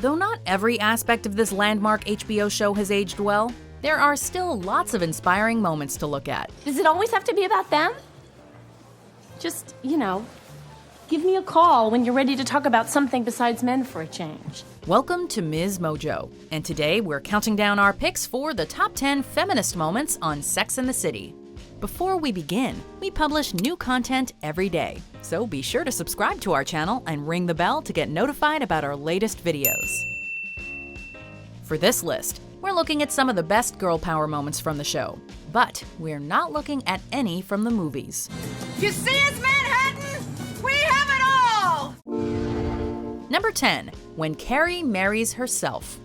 Though not every aspect of this landmark HBO show has aged well, there are still lots of inspiring moments to look at. Does it always have to be about them? Just, give me a call when you're ready to talk about something besides men for a change. Welcome to MsMojo, and today we're counting down our picks for the top 10 feminist moments on Sex and the City. Before we begin, we publish new content every day, so be sure to subscribe to our channel and ring the bell to get notified about our latest videos. For this list, we're looking at some of the best girl power moments from the show, but we're not looking at any from the movies. You see us, Manhattan? We have it all! Number 10, when Carrie marries herself.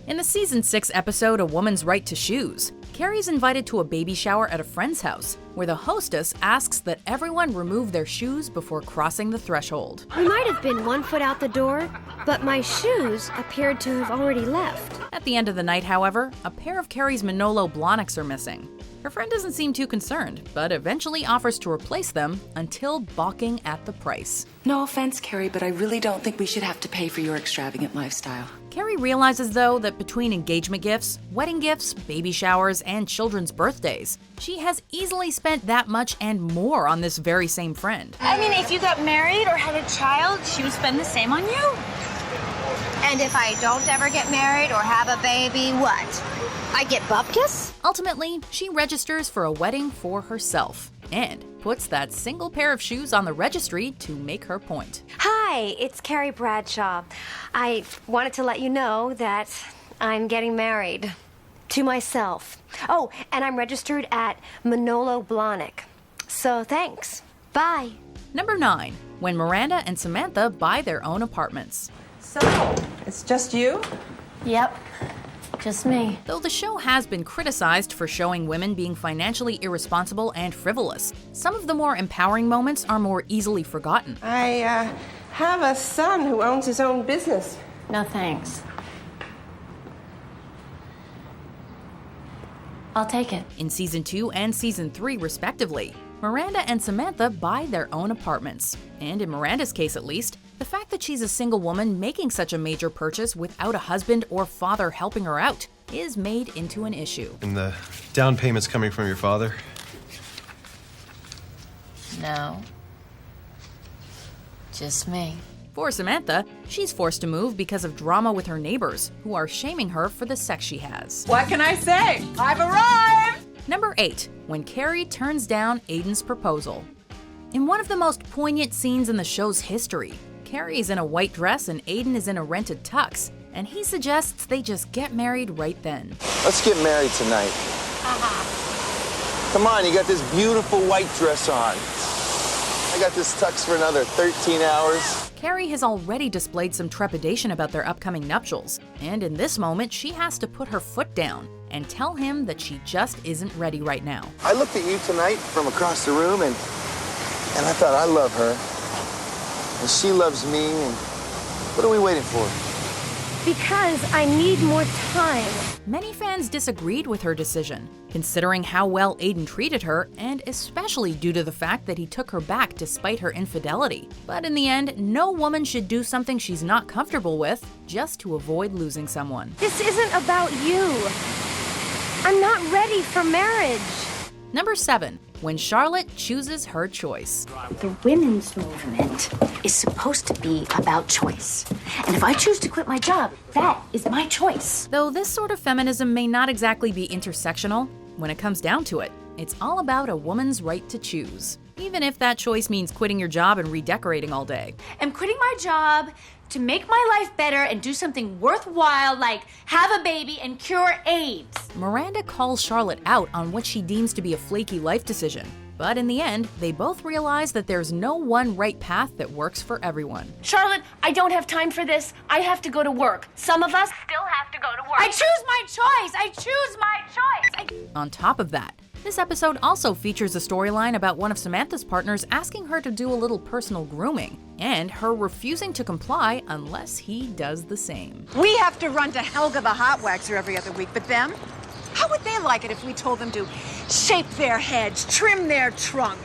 In the season 6 episode A Woman's Right to Shoes, Carrie's invited to a baby shower at a friend's house, where the hostess asks that everyone remove their shoes before crossing the threshold. We might have been 1 foot out the door, but my shoes appeared to have already left. At the end of the night, however, a pair of Carrie's Manolo Blahniks are missing. Her friend doesn't seem too concerned, but eventually offers to replace them until balking at the price. No offense, Carrie, but I really don't think we should have to pay for your extravagant lifestyle. Carrie realizes, though, that between engagement gifts, wedding gifts, baby showers, and children's birthdays, she has easily spent that much and more on this very same friend. I mean, if you got married or had a child, she would spend the same on you. And if I don't ever get married or have a baby, what? I get bupkis? Ultimately, she registers for a wedding for herself and puts that single pair of shoes on the registry to make her point. Hi, it's Carrie Bradshaw. I wanted to let you know that I'm getting married to myself. Oh, and I'm registered at Manolo Blahnik. So thanks. Bye. Number 9, when Miranda and Samantha buy their own apartments. So, it's just you? Yep, just me. Though the show has been criticized for showing women being financially irresponsible and frivolous, some of the more empowering moments are more easily forgotten. I have a son who owns his own business. No thanks. I'll take it. In Season 2 and Season 3, respectively, Miranda and Samantha buy their own apartments. And in Miranda's case at least, the fact that she's a single woman making such a major purchase without a husband or father helping her out is made into an issue. And the down payment's coming from your father? No. Just me. For Samantha, she's forced to move because of drama with her neighbors, who are shaming her for the sex she has. What can I say? I've arrived! Number 8, when Carrie turns down Aidan's proposal. In one of the most poignant scenes in the show's history, Carrie is in a white dress and Aidan is in a rented tux, and he suggests they just get married right then. Let's get married tonight. Come on, you got this beautiful white dress on. I got this tux for another 13 hours. Carrie has already displayed some trepidation about their upcoming nuptials, and in this moment she has to put her foot down and tell him that she just isn't ready right now. I looked at you tonight from across the room and I thought, I love her. And she loves me, and what are we waiting for? Because I need more time. Many fans disagreed with her decision, considering how well Aidan treated her, and especially due to the fact that he took her back despite her infidelity. But in the end, no woman should do something she's not comfortable with just to avoid losing someone. This isn't about you. I'm not ready for marriage. Number 7, when Charlotte chooses her choice. The women's movement is supposed to be about choice. And if I choose to quit my job, that is my choice. Though this sort of feminism may not exactly be intersectional, when it comes down to it, it's all about a woman's right to choose. Even if that choice means quitting your job and redecorating all day. I'm quitting my job to make my life better and do something worthwhile like have a baby and cure AIDS. Miranda calls Charlotte out on what she deems to be a flaky life decision. But in the end, they both realize that there's no one right path that works for everyone. Charlotte, I don't have time for this. I have to go to work. Some of us still have to go to work. I choose my choice. I choose my choice. On top of that, this episode also features a storyline about one of Samantha's partners asking her to do a little personal grooming, and her refusing to comply unless he does the same. We have to run to Helga the hot waxer every other week, but them? How would they like it if we told them to shape their heads, trim their trunk?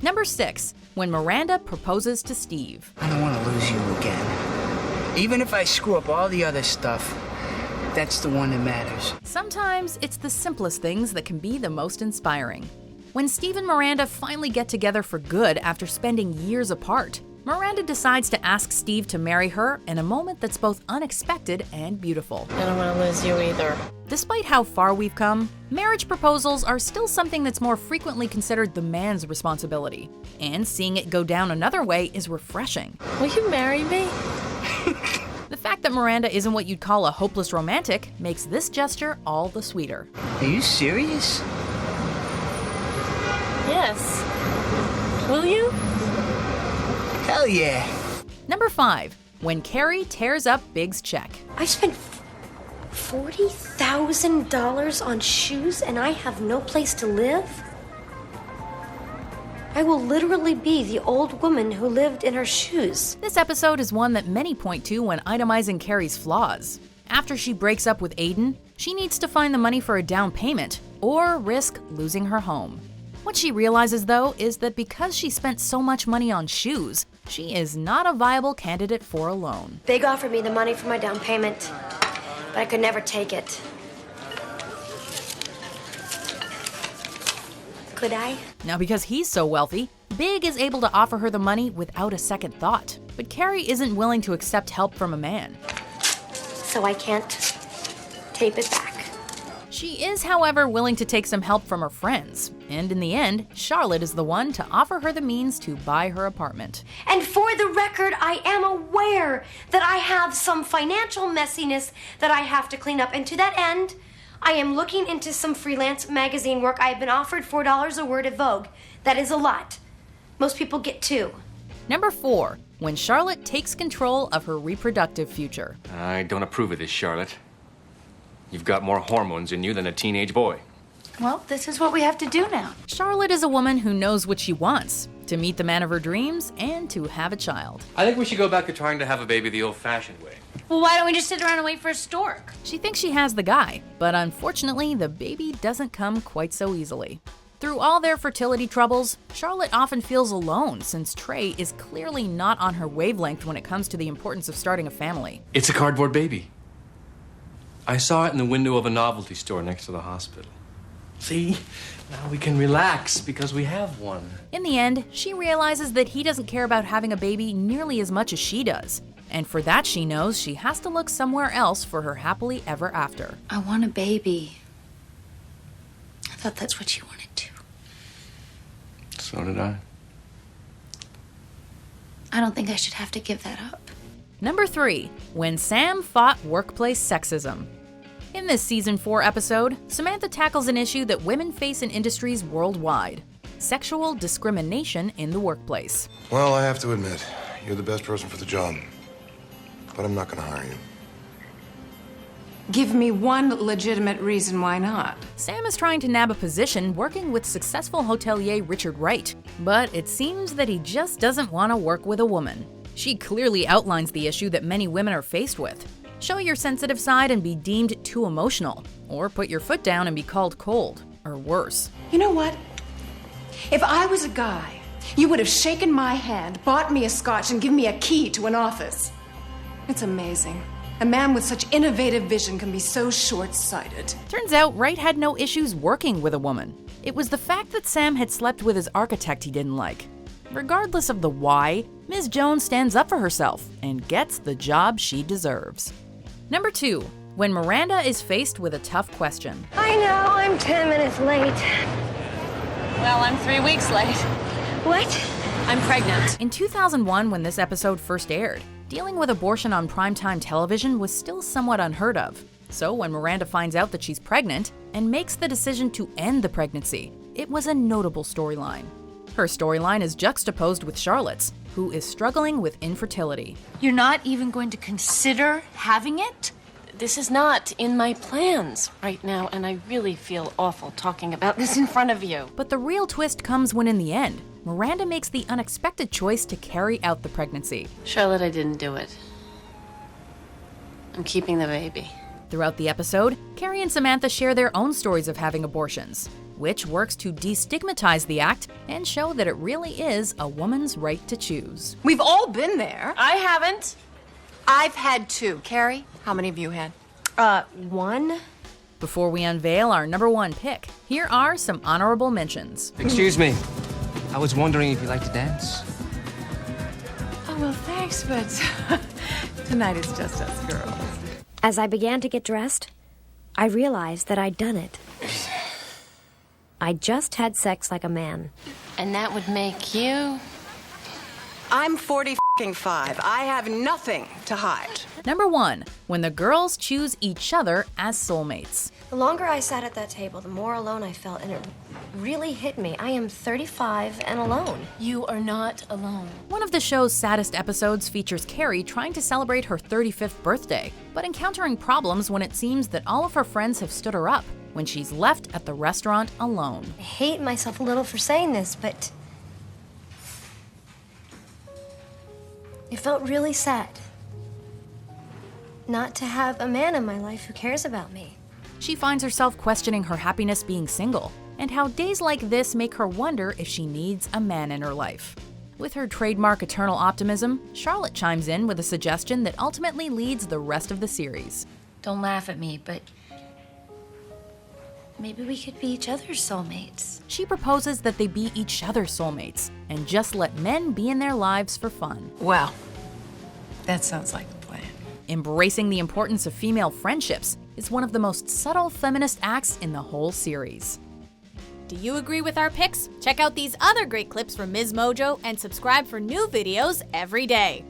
Number 6, when Miranda proposes to Steve. I don't want to lose you again. Even if I screw up all the other stuff, that's the one that matters. Sometimes it's the simplest things that can be the most inspiring. When Steve and Miranda finally get together for good after spending years apart, Miranda decides to ask Steve to marry her in a moment that's both unexpected and beautiful. I don't want to lose you either. Despite how far we've come, marriage proposals are still something that's more frequently considered the man's responsibility. And seeing it go down another way is refreshing. Will you marry me? The fact that Miranda isn't what you'd call a hopeless romantic makes this gesture all the sweeter. Are you serious? Yes. Will you? Hell yeah. Number 5. When Carrie tears up Big's check. I spent $40,000 on shoes and I have no place to live? I will literally be the old woman who lived in her shoes. This episode is one that many point to when itemizing Carrie's flaws. After she breaks up with Aidan, she needs to find the money for a down payment or risk losing her home. What she realizes, though, is that because she spent so much money on shoes, she is not a viable candidate for a loan. Big offered me the money for my down payment, but I could never take it. Could I? Now, because he's so wealthy, Big is able to offer her the money without a second thought. But Carrie isn't willing to accept help from a man. So I can't tape it back. She is, however, willing to take some help from her friends. And in the end, Charlotte is the one to offer her the means to buy her apartment. And for the record, I am aware that I have some financial messiness that I have to clean up. And to that end, I am looking into some freelance magazine work. I have been offered $4 a word at Vogue. That is a lot. Most people get 2. Number 4. When Charlotte takes control of her reproductive future. I don't approve of this, Charlotte. You've got more hormones in you than a teenage boy. Well, this is what we have to do now. Charlotte is a woman who knows what she wants, to meet the man of her dreams and to have a child. I think we should go back to trying to have a baby the old-fashioned way. Well, why don't we just sit around and wait for a stork? She thinks she has the guy, but unfortunately, the baby doesn't come quite so easily. Through all their fertility troubles, Charlotte often feels alone since Trey is clearly not on her wavelength when it comes to the importance of starting a family. It's a cardboard baby. I saw it in the window of a novelty store next to the hospital. See? Now we can relax because we have one. In the end, she realizes that he doesn't care about having a baby nearly as much as she does. And for that, she knows she has to look somewhere else for her happily ever after. I want a baby. I thought that's what you wanted too. So did I. I don't think I should have to give that up. Number 3. When Sam fought workplace sexism. In this season 4 episode, Samantha tackles an issue that women face in industries worldwide: sexual discrimination in the workplace. Well, I have to admit, you're the best person for the job, but I'm not going to hire you. Give me one legitimate reason why not. Sam is trying to nab a position working with successful hotelier Richard Wright, but it seems that he just doesn't want to work with a woman. She clearly outlines the issue that many women are faced with. Show your sensitive side and be deemed too emotional, or put your foot down and be called cold, or worse. You know what? If I was a guy, you would have shaken my hand, bought me a scotch, and given me a key to an office. It's amazing. A man with such innovative vision can be so short-sighted. Turns out Wright had no issues working with a woman. It was the fact that Sam had slept with his architect he didn't like. Regardless of the why, Ms. Jones stands up for herself and gets the job she deserves. Number 2. When Miranda is faced with a tough question. I know, I'm 10 minutes late. Well, I'm 3 weeks late. What? I'm pregnant. In 2001, when this episode first aired, dealing with abortion on primetime television was still somewhat unheard of. So when Miranda finds out that she's pregnant and makes the decision to end the pregnancy, it was a notable storyline. Her storyline is juxtaposed with Charlotte's, who is struggling with infertility. You're not even going to consider having it? This is not in my plans right now, and I really feel awful talking about this in front of you. But the real twist comes when, in the end, Miranda makes the unexpected choice to carry out the pregnancy. Charlotte, I didn't do it. I'm keeping the baby. Throughout the episode, Carrie and Samantha share their own stories of having abortions, which works to destigmatize the act and show that it really is a woman's right to choose. We've all been there. I haven't. I've had 2. Carrie, how many have you had? 1. Before we unveil our number 1 pick, here are some honorable mentions. Excuse me. I was wondering if you like to dance. Oh, well, thanks, but tonight is just us girls. As I began to get dressed, I realized that I'd done it. I just had sex like a man. And that would make you... I'm 45. I have nothing to hide. Number 1, when the girls choose each other as soulmates. The longer I sat at that table, the more alone I felt, and it really hit me. I am 35 and alone. You are not alone. One of the show's saddest episodes features Carrie trying to celebrate her 35th birthday, but encountering problems when it seems that all of her friends have stood her up when she's left at the restaurant alone. I hate myself a little for saying this, but it felt really sad not to have a man in my life who cares about me. She finds herself questioning her happiness being single, and how days like this make her wonder if she needs a man in her life. With her trademark eternal optimism, Charlotte chimes in with a suggestion that ultimately leads the rest of the series. Don't laugh at me, but maybe we could be each other's soulmates. She proposes that they be each other's soulmates, and just let men be in their lives for fun. Well, that sounds like a plan. Embracing the importance of female friendships is one of the most subtle feminist acts in the whole series. Do you agree with our picks? Check out these other great clips from MsMojo and subscribe for new videos every day.